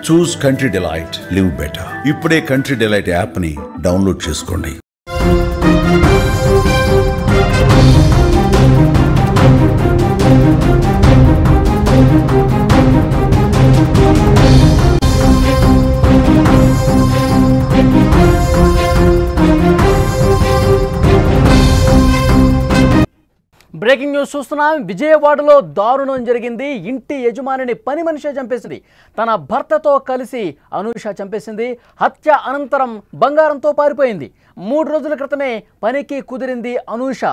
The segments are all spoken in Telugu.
చూస్ కంట్రీ డిలైట్, లివ్ బెటర్. ఇప్పుడే కంట్రీ డిలైట్ యాప్ ని డౌన్లోడ్ చేసుకోండి. బ్రేకింగ్ న్యూస్ చూస్తున్నాం. విజయవాడలో దారుణం జరిగింది. ఇంటి యజమానిని పని మనిషి చంపేసింది. తన భర్తతో కలిసి అనూష చంపేసింది. హత్య అనంతరం బంగారంతో పారిపోయింది. 3 రోజుల క్రితమే పనికి కుదిరింది అనూష.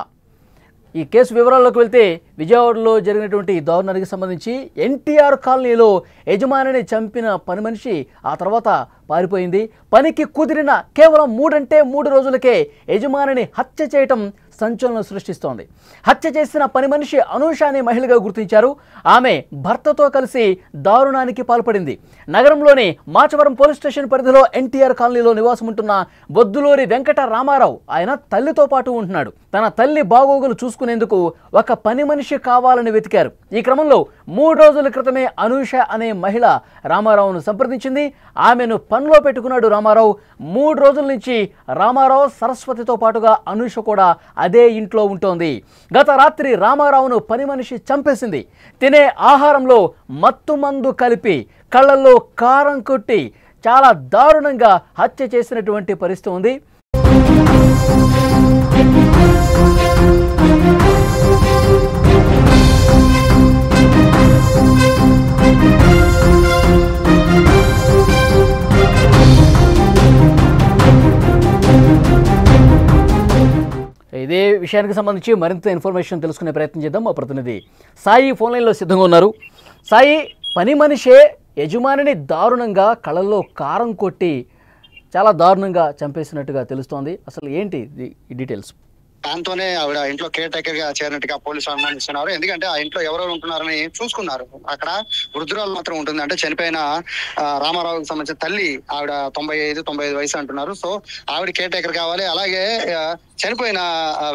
ఈ కేసు వివరాల్లోకి వెళ్తే విజయవాడలో జరిగినటువంటి దారుణానికి సంబంధించి ఎన్టీఆర్ కాలనీలో యజమానిని చంపిన పని మనిషి ఆ తర్వాత పారిపోయింది. పనికి కుదిరిన కేవలం 3 రోజులకే యజమానిని హత్య చేయటం సంచలనం సృష్టిస్తోంది. హత్య చేసిన పని మనిషి అనూష అనే మహిళగా గుర్తించారు. ఆమె భర్తతో కలిసి దారుణానికి పాల్పడింది. నగరంలోని మాచవరం పోలీస్ స్టేషన్ పరిధిలో ఎన్టీఆర్ కాలనీలో నివాసం ఉంటున్న బొద్దులూరి వెంకట రామారావు ఆయన తల్లితో పాటు ఉంటున్నాడు. తన తల్లి బాగోగులు చూసుకునేందుకు ఒక పని మనిషి కావాలని వెతికారు. ఈ క్రమంలో 3 రోజుల క్రితమే అనూష అనే మహిళ రామారావును సంప్రదించింది. ఆమెను పనిలో పెట్టుకున్నాడు రామారావు. 3 రోజుల నుంచి రామారావు, సరస్వతితో పాటుగా అనూష కూడా అదే ఇంట్లో ఉంటోంది. గత రాత్రి రామారావును పని మనిషి చంపేసింది. తినే ఆహారంలో మత్తు మందు కలిపి కళ్ళల్లో కారం కొట్టి చాలా దారుణంగా హత్య చేసినటువంటి పరిస్థితి ఉంది. ఇదే విషయానికి సంబంధించి మరింత ఇన్ఫర్మేషన్ తెలుసుకునే ప్రయత్నం చేద్దాం. మా ప్రతినిధి సాయి ఫోన్ లైన్లో సిద్ధంగా ఉన్నారు. సాయి, పని మనిషే యజమానిని దారుణంగా కళ్ళల్లో కారం కొట్టి చాలా దారుణంగా చంపేసినట్టుగా తెలుస్తోంది. అసలు ఏంటి ఈ డీటెయిల్స్? దాంతోనే ఆవిడ ఇంట్లో కేర్ టేకర్ గా చేరినట్టుగా పోలీసులు అనుమానిస్తున్నారు. ఎందుకంటే ఆ ఇంట్లో ఎవరెవరు ఉంటున్నారని చూసుకున్నారు. అక్కడ వృద్ధురాలు మాత్రం ఉంటుంది. అంటే చనిపోయిన రామారావుకి సంబంధించిన తల్లి ఆవిడ 95 వయసు అంటున్నారు. సో ఆవిడ కేర్ టేకర్ కావాలి. అలాగే చనిపోయిన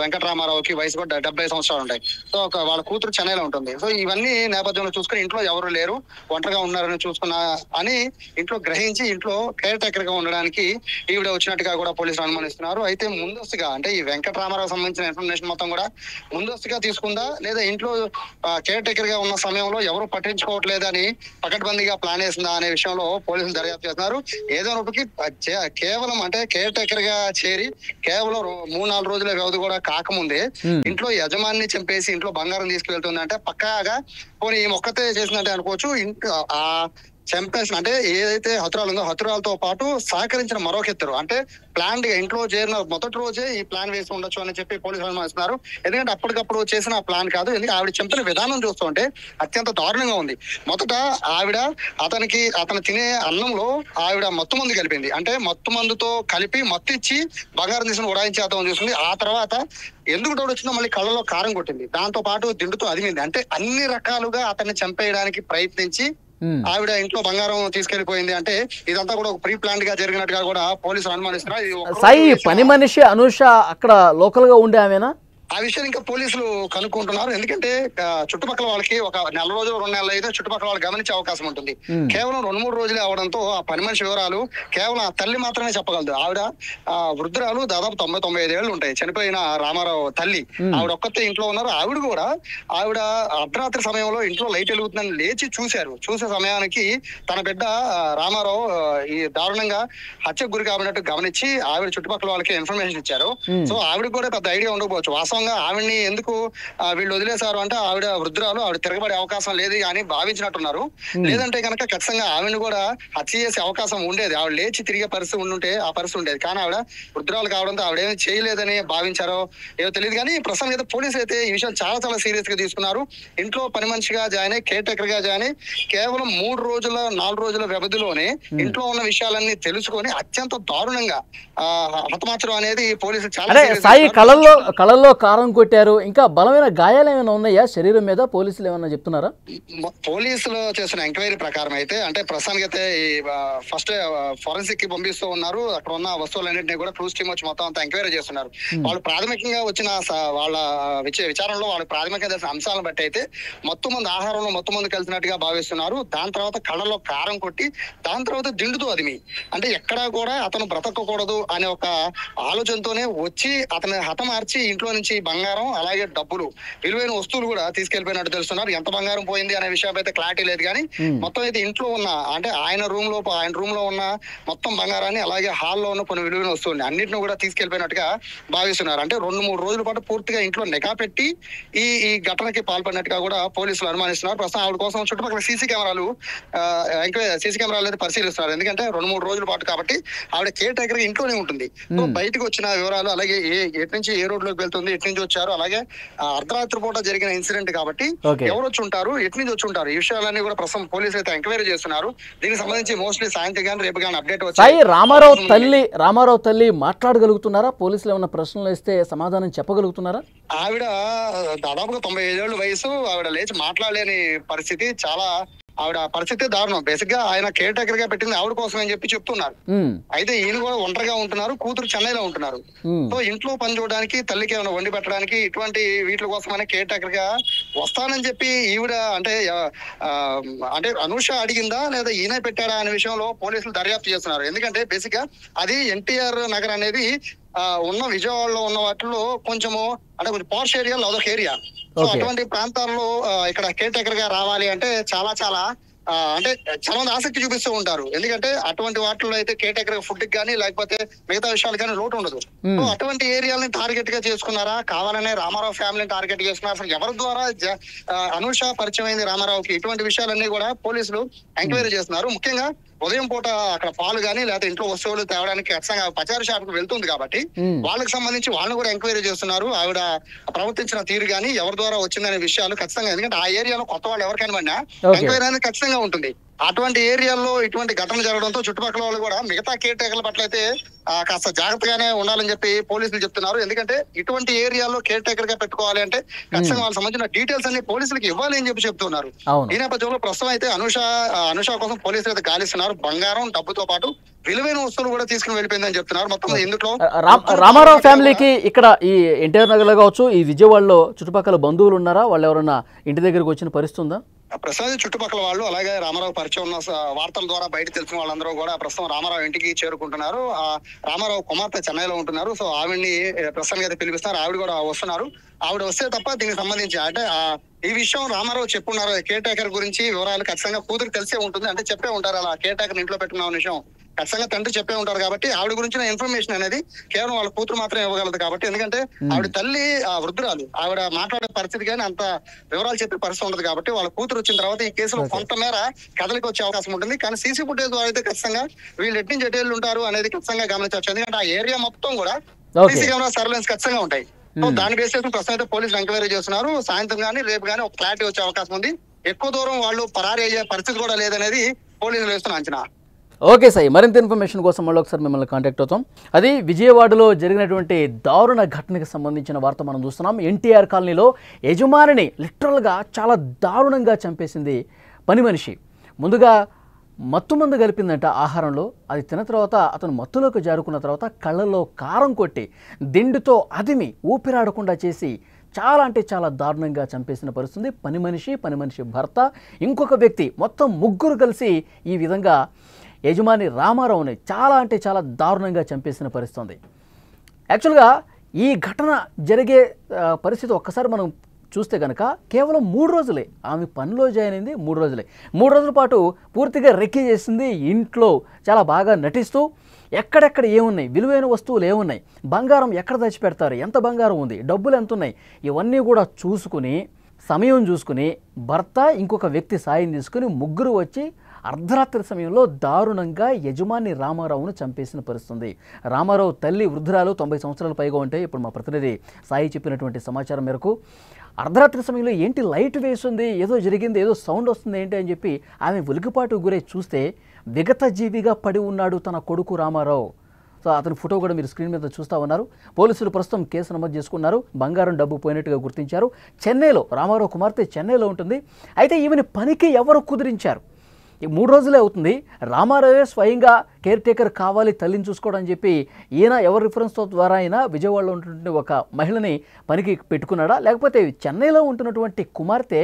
వెంకటరామారావుకి వయసు కూడా 70 సంవత్సరాలు ఉంటాయి. సో వాళ్ళ కూతురు చెన్నైలో ఉంటుంది. సో ఇవన్నీ నేపథ్యంలో చూసుకుని ఇంట్లో ఎవరు లేరు, ఒంటరిగా ఉన్నారని చూసుకున్నా అని ఇంట్లో గ్రహించి ఇంట్లో కేర్ టేకర్ గా ఉండడానికి ఈవిడ వచ్చినట్టుగా కూడా పోలీసులు అనుమానిస్తున్నారు. అయితే ముందస్తుగా అంటే ఈ వెంకటరామారావు సంబంధించిన ఇన్ఫర్మేషన్ మొత్తం కూడా ముందస్తుగా తీసుకుందా, లేదా ఇంట్లో కేర్ టేకర్ గా ఉన్న సమయంలో ఎవరు పట్టించుకోవట్లేదని పకడ్బందీగా ప్లాన్ వేసిందా అనే విషయంలో పోలీసులు దర్యాప్తు చేస్తున్నారు. ఏదోనప్పటికీ కేవలం అంటే కేర్ టేకర్ గా చేరి కేవలం 3-4 రోజుల వ్యవధి కూడా కాకముందే ఇంట్లో యజమాని చంపేసి ఇంట్లో బంగారం తీసుకువెళ్తుంది అంటే పక్కాగా పోనీ ఈ మొక్కతే చేసిందంటే అనుకోవచ్చు. ఇంట్లో ఆ చంపేసిన అంటే ఏదైతే హతురాలు ఉందో హతురాలతో పాటు సహకరించిన మరొక ఇద్దరు అంటే ప్లాన్ గా ఇంట్లో చేరిన మొదటి రోజే ఈ ప్లాన్ వేసి ఉండొచ్చు అని చెప్పి పోలీసులు అనుమానిస్తున్నారు. ఎందుకంటే అప్పటికప్పుడు చేసిన ప్లాన్ కాదు. ఎందుకంటే ఆవిడ చంపిన విధానం చూస్తుంటే అత్యంత దారుణంగా ఉంది. మొదట ఆవిడ అతను తినే అన్నంలో ఆవిడ మత్తు మందు కలిపింది. అంటే మత్తు మందుతో కలిపి మత్తు ఇచ్చి బంగారం తీసుకుని ఉడాయించేద్దామని చూసింది. ఆ తర్వాత ఎందుకు డౌట్ వచ్చిందో మళ్ళీ కళ్ళలో కారం కొట్టింది. దాంతో పాటు దిండుతో అదిమింది. అంటే అన్ని రకాలుగా అతన్ని చంపేయడానికి ప్రయత్నించి ఆవిడ ఇంట్లో బంగారం తీసుకెళ్లిపోయింది. అంటే ఇదంతా కూడా ఒక ప్రీ ప్లాన్ గా జరిగినట్టుగా కూడా పోలీసులు అనుమానిస్తున్నారు. సాయి, పని మనిషి అనూష అక్కడ లోకల్ గా ఉండే ఆమెనా? ఆ విషయం ఇంకా పోలీసులు కనుక్కుంటున్నారు. ఎందుకంటే చుట్టుపక్కల వాళ్ళకి ఒక 4 రోజులు 2 నెలలు అయితే చుట్టుపక్కల వాళ్ళు గమనించే అవకాశం ఉంటుంది. కేవలం 2-3 రోజులే అవడంతో ఆ పని మనిషి వివరాలు కేవలం ఆ తల్లి మాత్రమే చెప్పగలదు. ఆవిడ వృద్ధురాలు దాదాపు 90-95 ఏళ్ళు ఉంటాయి. చనిపోయిన రామారావు తల్లి ఆవిడ ఒక్కతే ఇంట్లో ఉన్నారు. ఆవిడ అర్ధరాత్రి సమయంలో ఇంట్లో లైట్ వెలుగుతుందని లేచి చూసే సమయానికి తన బిడ్డ రామారావు ఈ దారుణంగా హత్యకు గురి కాబడినట్టు గమనించి ఆవిడ చుట్టుపక్కల వాళ్ళకి ఇన్ఫర్మేషన్ ఇచ్చారు. సో ఆవిడ కూడా పెద్ద ఐడియా ఉండకపోవచ్చు. వాస్తవంగా ఆవిడ్ని ఎందుకు వీళ్ళు వదిలేశారు అంటే ఆవిడ వృద్ధురాలు, ఆవిడ తిరగబడే అవకాశం లేదు అని భావించినట్టున్నారు. లేదంటే కనుక ఖచ్చితంగా ఆవిడని కూడా హత్య చేసే అవకాశం ఉండేది. ఆవిడ లేచి తిరిగే పరిస్థితి ఉండుంటే ఆ పరిస్థితి ఉండేది. కానీ ఆవిడ వృద్ధురాలు కావడంతో ఆవిడేమీ చేయలేదని భావించారో ఏదో తెలియదు. కానీ ప్రస్తుతం అయితే పోలీసులు అయితే ఈ విషయం చాలా సీరియస్ గా తీసుకున్నారు. ఇంట్లో పని మనిషిగా జాయిన్ అయ్యి కేర్ టేకర్ గా జాయిన్ అయ్యి కేవలం 3-4 రోజుల వ్యవధిలోనే ఇంట్లో ఉన్న విషయాలన్నీ తెలుసుకొని అత్యంత దారుణంగా హతమార్చడం అనేది పోలీసులు చాలా సాయి కళల్లో కారం కొట్టారు. ఇంకా బలమైన గాయాలు ఏమైనా ఉన్నాయా శరీరం మీద? పోలీసులు ఏమైనా చెప్తున్నారా? పోలీసులు చేసిన ఎంక్వైరీ ప్రకారం అయితే అంటే ప్రస్తుతానికి అయితే ఫస్ట్ ఫోరెన్సిక్ కి పంపిస్తూ ఉన్నారు. అక్కడ ఉన్న వస్తువులన్నింటినీ కూడా క్రూజ్ టీమ్ వచ్చి మొత్తం అంతా ఎంక్వైరీ చేస్తున్నారు. వాళ్ళు ప్రాథమికంగా వచ్చిన వాళ్ళ విచారణలో వాళ్ళు ప్రాథమికంగా తెలిసిన అంశాలను బట్టి అయితే మొత్తం మంది ఆహారంలో మొత్తం మంది కలిసినట్టుగా భావిస్తున్నారు. దాని తర్వాత కళ్ళలో కారం కొట్టి దాని తర్వాత దిండుతో అదిమి అంటే ఎక్కడా కూడా అతను బ్రతకకూడదు అనే ఒక ఆలోచనతోనే వచ్చి అతని హతమార్చి ఇంట్లో నుంచి బంగారం అలాగే డబ్బులు విలువైన వస్తువులు కూడా తీసుకెళ్లిపోయినట్టు తెలుస్తున్నారు. ఎంత బంగారం పోయింది అనే విషయం అయితే క్లారిటీ లేదు కానీ మొత్తం అయితే ఇంట్లో ఉన్న అంటే ఆయన రూమ్ లో ఉన్న మొత్తం బంగారాన్ని అలాగే హాల్లో ఉన్న కొన్ని విలువైన వస్తువుల్ని అన్నింటిని కూడా తీసుకెళ్లిపోయినట్టుగా భావిస్తున్నారు. అంటే 2-3 రోజుల పాటు పూర్తిగా ఇంట్లో నిఘా పెట్టి ఈ ఘటనకి పాల్పడినట్టుగా కూడా పోలీసులు అనుమానిస్తున్నారు. ప్రస్తుతం ఆవిడ కోసం చుట్టుపక్కల సీసీ కెమెరాలు అయితే పరిశీలిస్తున్నారు. ఎందుకంటే 2-3 రోజుల పాటు కాబట్టి ఆవిడ కేర్ టేకర్ ఇంట్లోనే ఉంటుంది. సో బయటకు వచ్చిన వివరాలు అలాగే ఎటు నుంచి ఏ రోడ్ లోకి వెళ్తుంది, ఎటు నుంచి వచ్చారు, అలాగే అర్ధరాత్రి పూట జరిగిన ఇన్సిడెంట్ కాబట్టి ఎవరు వచ్చి ఉంటారు, ఎటు నుంచి వచ్చి ఉంటారు, ఈ విషయాలన్నీ కూడా ప్రస్తుతం పోలీసులు అయితే ఎంక్వైరీ చేస్తున్నారు. దీనికి సంబంధించి మోస్ట్లీ సాయంత్రం కానీ రేపు కానీ అప్డేట్ వచ్చాయి. రామారావు తల్లి మాట్లాడగలుగుతున్నారా? పోలీసులు ఏమైనా ప్రశ్నలు ఇస్తే సమాధానం చెప్పగలుగుతున్నారా? ఆవిడ దాదాపుగా 95 ఏళ్ళ వయసు. ఆవిడ లేచి మాట్లాడలేని పరిస్థితి. చాలా ఆవిడ పరిస్థితి దారుణం. బేసిక్ గా ఆయన కేర్ టేకర్ గా పెట్టింది ఆవిడ కోసం అని చెప్పి చెప్తున్నారు. అయితే ఈయన కూడా ఒంటరిగా ఉంటున్నారు, కూతురు చెన్నైలో ఉంటున్నారు. సో ఇంట్లో పని చూడడానికి, తల్లికి ఏమైనా వండి పెట్టడానికి ఇటువంటి వీటి కోసమనే కేర్ టేకర్ గా వస్తానని చెప్పి ఈవిడ అంటే అనూష అడిగిందా లేదా ఈయన పెట్టాడా అనే విషయంలో పోలీసులు దర్యాప్తు చేస్తున్నారు. ఎందుకంటే బేసిక్ గా అది ఎన్టీఆర్ నగర్ అనేది ఉన్న విజయవాడలో ఉన్న వాటిలో కొంచెము అంటే కొంచెం పాష్ ఏరియా, అదొక ఏరియా. సో అటువంటి ప్రాంతాల్లో ఇక్కడ కేర్ టేకర్ గా రావాలి అంటే చాలా అంటే చాలా మంది ఆసక్తి చూపిస్తూ ఉంటారు. ఎందుకంటే అటువంటి వాటిల్లో అయితే కేర్ టేకర్ ఫుడ్ కానీ లేకపోతే మిగతా విషయాలు కానీ లోటు ఉండదు. సో అటువంటి ఏరియాలని టార్గెట్ గా చేసుకున్నారా, కావాలనే రామారావు ఫ్యామిలీని టార్గెట్ చేసుకున్నారా, అసలు ఎవరి ద్వారా అనూష పరిచయం అయింది రామారావుకి, ఇటువంటి విషయాలన్నీ కూడా పోలీసులు ఎంక్వైరీ చేస్తున్నారు. ముఖ్యంగా ఉదయం పూట అక్కడ పాలు గానీ లేకపోతే ఇంట్లో వస్తువులు తేవడానికి ఖచ్చితంగా పచారీ షాప్ కు వెళ్తుంది కాబట్టి వాళ్ళకి సంబంధించి వాళ్ళని కూడా ఎంక్వైరీ చేస్తున్నారు. ఆవిడ ప్రవర్తించిన తీరు గానీ ఎవరి ద్వారా వచ్చిందనే విషయాలు ఖచ్చితంగా, ఎందుకంటే ఆ ఏరియాలో కొత్త వాళ్ళు ఎవరికైనా పడినా ఎంక్వైరీ అనేది ఖచ్చితంగా ఉంటుంది. అటువంటి ఏరియాల్లో ఇటువంటి ఘటన జరగడంతో చుట్టుపక్కల వాళ్ళు కూడా మిగతా కేర్ టేకర్ల పట్ల అయితే కాస్త జాగ్రత్తగానే ఉండాలని చెప్పి పోలీసులు చెప్తున్నారు. ఎందుకంటే ఇటువంటి ఏరియాలో కేర్ టేకర్ గా పెట్టుకోవాలి అంటే ఖచ్చితంగా వాళ్ళకి సంబంధించిన డీటెయిల్స్ అన్ని పోలీసులకు ఇవ్వాలి అని చెప్పి చెప్తున్నారు. ఈ నేపథ్యంలో ప్రస్తుతం అయితే అనూష కోసం పోలీసులు అయితే గాలిస్తున్నారు. బంగారం, డబ్బుతో పాటు విలువైన వస్తువులు కూడా తీసుకుని వెళ్ళిపోయిందని చెప్తున్నారు. మొత్తం ఇందులో రామారావు ఫ్యామిలీకి ఇక్కడ ఈ ఎన్టీఆర్ నగర్ లో కావచ్చు, ఈ విజయవాడలో చుట్టుపక్కల బంధువులు ఉన్నారా? వాళ్ళు ఎవరన్నా ఇంటి దగ్గరకు వచ్చిన పరిస్థితి ఉందా? ప్రస్తుతం చుట్టుపక్కల వాళ్ళు అలాగే రామారావు పరిచయం ఉన్న వార్తల ద్వారా బయట తెలిసిన వాళ్ళందరూ కూడా ప్రస్తుతం రామారావు ఇంటికి చేరుకుంటున్నారు. రామారావు కుమార్తె చెన్నైలో ఉంటున్నారు. సో ఆవిడ్ని ప్రస్తుతానికి అయితే పిలిపిస్తున్నారు. ఆవిడ కూడా వస్తున్నారు. ఆవిడ వస్తే తప్ప దీనికి సంబంధించి అంటే ఈ విషయం రామారావు చెప్పున్నారు. కేర్ టేకర్ గురించి వివరాలు ఖచ్చితంగా కూతురు తెలిసే ఉంటుంది, అంటే చెప్పే ఉంటారు. అలా కేర్ టేకర్ ఇంట్లో పెట్టుకున్న విషయం ఖచ్చితంగా తండ్రి చెప్పే ఉంటారు కాబట్టి ఆవిడ గురించిన ఇన్ఫర్మేషన్ అనేది కేవలం వాళ్ళ కూతురు మాత్రమే ఇవ్వగలదు. కాబట్టి ఎందుకంటే ఆవిడ తల్లి వృద్ధురాలు, ఆవిడ మాట్లాడే పరిస్థితి కానీ అంత వివరాలు చెప్పే పరిస్థితి ఉండదు. కాబట్టి వాళ్ళ కూతురు వచ్చిన తర్వాత ఈ కేసులో కొంతమేర కదలికి వచ్చే అవకాశం ఉంటుంది. కానీ సీసీ ఫుటేజ్ ద్వారా అయితే ఖచ్చితంగా వీళ్ళు ఎట్టి నుంచి ఎటు ఉంటారు అనేది ఖచ్చితంగా గమనించవచ్చు. ఎందుకంటే ఆ ఏరియా మొత్తం కూడా సీసీ కెమెరా సర్వేలెన్స్ ఖచ్చితంగా ఉంటాయి. సో దాని బేస్ చేసుకుని ప్రస్తుతం అయితే పోలీసులు ఎంక్వైరీ చేస్తున్నారు. సాయంత్రం కానీ రేపు కానీ ఒక క్లారిటీ వచ్చే అవకాశం ఉంది. ఎక్కువ దూరం వాళ్ళు పరారీ అయ్యే పరిస్థితి కూడా లేదనేది పోలీసులు వేస్తున్న అంచనా. ఓకే సాయి, మరింత ఇన్ఫర్మేషన్ కోసం మళ్ళీ ఒకసారి మిమ్మల్ని కాంటాక్ట్ అవుతాం. అది విజయవాడలో జరిగినటువంటి దారుణ ఘటనకు సంబంధించిన వార్త మనం చూస్తున్నాం. ఎన్టీఆర్ కాలనీలో యజమానిని లిటరల్గా చాలా దారుణంగా చంపేసింది పని మనిషి. ముందుగా మత్తుమందు కలిపిందంట ఆహారంలో. అది తిన్న తర్వాత అతను మత్తులోకి జారుకున్న తర్వాత కళ్ళల్లో కారం కొట్టి దిండుతో అదిమి ఊపిరాడకుండా చేసి చాలా అంటే చాలా దారుణంగా చంపేసిన పరిస్థితి. పని మనిషి భర్త, ఇంకొక వ్యక్తి, మొత్తం ముగ్గురు కలిసి ఈ విధంగా యజమాని రామారావుని చాలా అంటే చాలా దారుణంగా చంపేసిన పరిస్థితి. యాక్చువల్గా ఈ ఘటన జరిగే పరిస్థితి ఒక్కసారి మనం చూస్తే కనుక కేవలం 3 రోజులే ఆమె పనిలో జాయిన్ అయింది. 3 రోజులే, 3 రోజుల పాటు పూర్తిగా రెక్కి చేసింది. ఇంట్లో చాలా బాగా నటిస్తూ ఎక్కడెక్కడ ఏమున్నాయి, విలువైన వస్తువులు ఏమున్నాయి, బంగారం ఎక్కడ దాచిపెడతారు, ఎంత బంగారం ఉంది, డబ్బులు ఎంత ఉన్నాయి, ఇవన్నీ కూడా చూసుకుని సమయం చూసుకుని భర్త ఇంకొక వ్యక్తి సాయం తీసుకుని ముగ్గురు వచ్చి అర్ధరాత్రి సమయంలో దారుణంగా యజమాని రామారావును చంపేసిన పరిస్థితుంది. రామారావు తల్లి వృద్ధురాలు, 90 సంవత్సరాలు పైగా ఉంటాయి. ఇప్పుడు మా ప్రతినిధి సాయి చెప్పినటువంటి సమాచారం మేరకు అర్ధరాత్రి సమయంలో ఏంటి లైట్ వేస్తుంది, ఏదో జరిగింది, ఏదో సౌండ్ వస్తుంది ఏంటి అని చెప్పి ఆమె ఉలికిపాటు గురై చూస్తే విగత జీవిగా పడి ఉన్నాడు తన కొడుకు రామారావు. సో అతని ఫోటో కూడా మీరు స్క్రీన్ మీద చూస్తూ ఉన్నారు. పోలీసులు ప్రస్తుతం కేసు నమోదు చేసుకున్నారు. బంగారం డబ్బు పోయినట్టుగా గుర్తించారు. చెన్నైలో రామారావు కుమార్తె చెన్నైలో ఉంటుంది. అయితే ఈమెని పనికి ఎవరు కుదిరించారు? ఈ 3 రోజులే అవుతుంది. రామారావే స్వయంగా కేర్ టేకర్ కావాలి తల్లిని చూసుకోవడం అని చెప్పి ఈయన ఎవరి రిఫరెన్స్ ద్వారా అయినా విజయవాడలో ఉంటున్న ఒక మహిళని పనికి పెట్టుకున్నాడా, లేకపోతే చెన్నైలో ఉంటున్నటువంటి కుమార్తె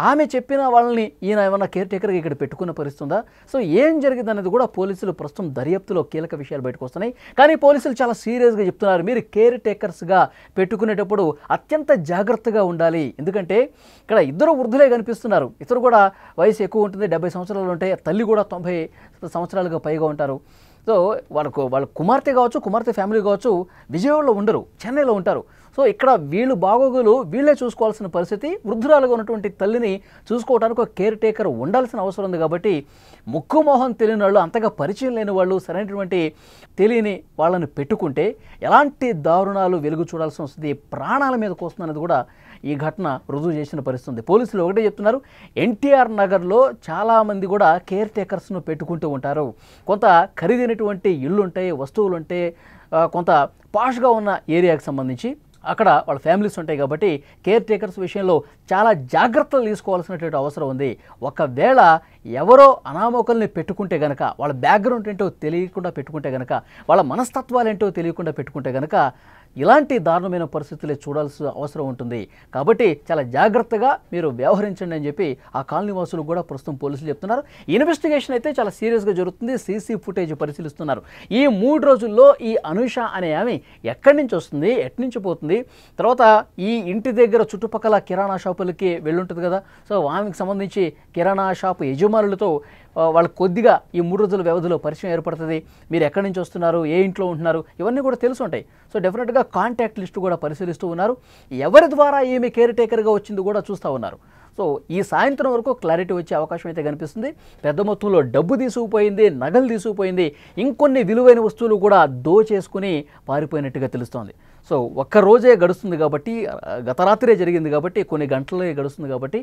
ఆమె చెప్పిన వాళ్ళని ఈయన ఏమన్నా కేర్ టేకర్గా ఇక్కడ పెట్టుకున్న పరిస్థితుందా? సో ఏం జరిగింది అనేది కూడా పోలీసులు ప్రస్తుతం దర్యాప్తులో కీలక విషయాలు బయటకు వస్తున్నాయి. కానీ పోలీసులు చాలా సీరియస్గా చెప్తున్నారు, మీరు కేర్ టేకర్స్గా పెట్టుకునేటప్పుడు అత్యంత జాగ్రత్తగా ఉండాలి. ఎందుకంటే ఇక్కడ ఇద్దరు వృద్ధులే కనిపిస్తున్నారు. ఇద్దరు కూడా వయసు ఎక్కువ ఉంటుంది, 70 సంవత్సరాలు ఉంటాయి. తల్లి కూడా 90 సంవత్సరాలుగా పైగా ఉంటారు. సో వాళ్ళ కుమార్తె కావచ్చు, కుమార్తె ఫ్యామిలీ కావచ్చు, విజయవాడలో ఉండరు, చెన్నైలో ఉంటారు. సో ఇక్కడ వీళ్ళు బాగోగులు వీళ్ళే చూసుకోవాల్సిన పరిస్థితి. వృద్ధురాలుగా ఉన్నటువంటి తల్లిని చూసుకోవడానికి ఒక కేర్ టేకర్ ఉండాల్సిన అవసరం ఉంది. కాబట్టి ముక్కు మొహం తెలియని వాళ్ళు, అంతగా పరిచయం లేని వాళ్ళు, సరైనటువంటి తెలియని వాళ్ళని పెట్టుకుంటే ఎలాంటి దారుణాలు వెలుగు చూడాల్సి వస్తుంది, ప్రాణాల మీదకి వస్తుందనేది కూడా ఈ ఘటన రుజువు చేసిన పరిస్థితి. పోలీసులు ఒకటే చెప్తున్నారు, ఎన్టీఆర్ నగర్లో చాలామంది కూడా కేర్ టేకర్స్ను పెట్టుకుంటూ ఉంటారు. కొంత ఖరీదైనటువంటి ఇళ్ళు ఉంటాయి, వస్తువులు ఉంటాయి, కొంత పాష్గా ఉన్న ఏరియాకి సంబంధించి అక్కడ వాళ్ళ ఫ్యామిలీస్ ఉంటాయి. కాబట్టి కేర్ టేకర్స్ విషయంలో చాలా జాగ్రత్తలు తీసుకోవాల్సినటువంటి అవసరం ఉంది. ఒకవేళ ఎవరో అనామకుల్ని పెట్టుకుంటే గనక, వాళ్ళ బ్యాక్గ్రౌండ్ ఏంటో తెలియకుండా పెట్టుకుంటే గనక, వాళ్ళ మనస్తత్వాలు ఏంటో తెలియకుండా పెట్టుకుంటే గనక ఇలాంటి దారుణమైన పరిస్థితులే చూడాల్సిన అవసరం ఉంటుంది. కాబట్టి చాలా జాగ్రత్తగా మీరు వ్యవహరించండి అని చెప్పి ఆ కాలనీ వాసులు కూడా ప్రస్తుతం పోలీసులు చెప్తున్నారు. ఇన్వెస్టిగేషన్ అయితే చాలా సీరియస్గా జరుగుతుంది. సీసీ ఫుటేజ్ పరిశీలిస్తున్నారు. ఈ 3 రోజుల్లో ఈ అనూష అనే ఆమె ఎక్కడి నుంచి వస్తుంది, ఎటు నుంచి పోతుంది, తర్వాత ఈ ఇంటి దగ్గర చుట్టుపక్కల కిరాణా షాపులకి వెళ్ళుంటుంది కదా, సో ఆమెకు సంబంధించి కిరాణా షాపు యజమానులతో వాళ్ళకి కొద్దిగా ఈ 3 రోజుల వ్యవధిలో పరిచయం ఏర్పడుతుంది. మీరు ఎక్కడి నుంచి వస్తున్నారు, ఏ ఇంట్లో ఉంటున్నారు, ఇవన్నీ కూడా తెలిసి ఉంటాయి. సో డెఫినెట్గా కాంటాక్ట్ లిస్టు కూడా పరిశీలిస్తూ ఉన్నారు. ఎవరి ద్వారా ఏమి కేర్ టేకర్గా వచ్చింది కూడా చూస్తూ ఉన్నారు. సో ఈ సాయంత్రం వరకు క్లారిటీ వచ్చే అవకాశం అయితే కనిపిస్తుంది. పెద్ద మొత్తంలో డబ్బు తీసుకుపోయింది, నగలు తీసుకుపోయింది, ఇంకొన్ని విలువైన వస్తువులు కూడా దోచేసుకుని పారిపోయినట్టుగా తెలుస్తోంది. సో ఒక్కరోజే గడుస్తుంది కాబట్టి, గత రాత్రే జరిగింది కాబట్టి, కొన్ని గంటలే గడుస్తుంది కాబట్టి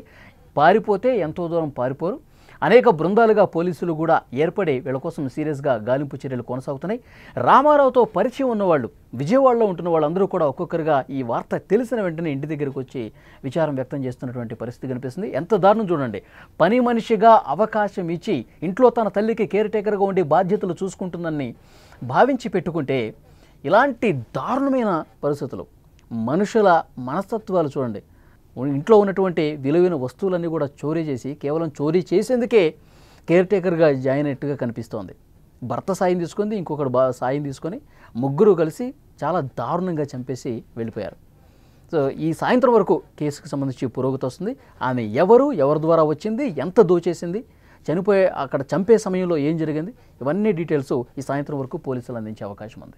పారిపోతే ఎంతో దూరం పారిపోరు. అనేక బృందాలుగా పోలీసులు కూడా ఏర్పడి వీళ్ళ కోసం సీరియస్గా గాలింపు చర్యలు కొనసాగుతున్నాయి. రామారావుతో పరిచయం ఉన్నవాళ్ళు, విజయవాడలో ఉంటున్న వాళ్ళందరూ కూడా ఒక్కొక్కరుగా ఈ వార్త తెలిసిన వెంటనే ఇంటి దగ్గరికి వచ్చి విచారం వ్యక్తం చేస్తున్నటువంటి పరిస్థితి కనిపిస్తుంది. ఎంత దారుణం చూడండి. పని మనిషిగా అవకాశం ఇచ్చి ఇంట్లో తన తల్లికి కేర్ టేకర్గా ఉండి బాధ్యతలు చూసుకుంటుందని భావించి పెట్టుకుంటే ఇలాంటి దారుణమైన పరిస్థితులు, మనుషుల మనస్తత్వాలు చూడండి. ఇంట్లో ఉన్నటువంటి విలువైన వస్తువులన్నీ కూడా చోరీ చేసి, కేవలం చోరీ చేసేందుకే కేర్ టేకర్గా జాయిన్ అయినట్టుగా కనిపిస్తోంది. భర్త సాయం తీసుకుంది, ఇంకొకరు సాయం తీసుకొని ముగ్గురు కలిసి చాలా దారుణంగా చంపేసి వెళ్ళిపోయారు. సో ఈ సాయంత్రం వరకు కేసుకు సంబంధించి పురోగతి వస్తుంది. ఆమె ఎవరి ద్వారా వచ్చింది, ఎంత దోచేసింది, అక్కడ చంపే సమయంలో ఏం జరిగింది, ఇవన్నీ డీటెయిల్స్ ఈ సాయంత్రం వరకు పోలీసులు అందించే అవకాశం ఉంది.